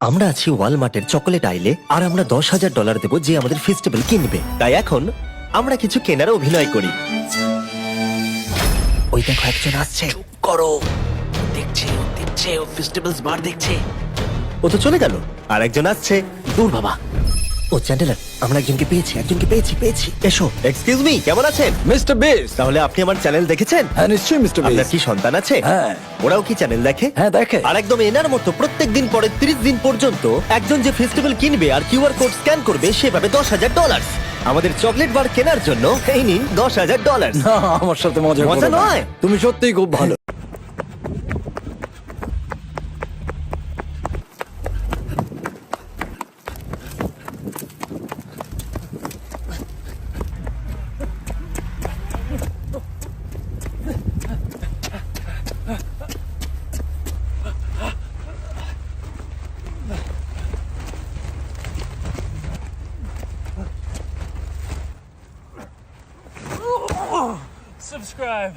আমরা আছি ওয়ালমার্টের চকোলেট আইলে আর আমরা $10,000 দেবো যে আমাদের ফেস্টিভ্যাল কিনবে। তাই এখন আমরা কিছু কেনার অভিনয় করি। ওই দেখো একজন আসছে। চুপ করো, দেখছে ও ফেস্টিভ্যালস বার দেখছে। ও তো চলে গেল। আর একজন আসছে। দূর বাবা। ও চ্যান্ডেলার, আমরা একজনকে পেয়েছি। এসো। এক্সকিউজ মি, কেমন আছেন? মিস্টার বিস। তাহলে আপনি আমার চ্যানেল দেখেছেন? হ্যাঁ নিশ্চয়ই মিস্টার বিস। আপনার কি সন্তান আছে? হ্যাঁ। ওরাও কি চ্যানেল দেখে? হ্যাঁ দেখে। আর একদম এনার মতো প্রত্যেকদিন পরে 30 দিন পর্যন্ত একজন যে ফেস্টিভ্যাল কিনবে আর কিউআর কোড স্ক্যান করবে সে পাবে $10,000। আমাদের চকলেট বার কেনার জন্য এই নিন $10,000। না আমার সাথে মজা মজা করো না। নয়। তুমি সত্যিই খুব ভালো। Subscribe.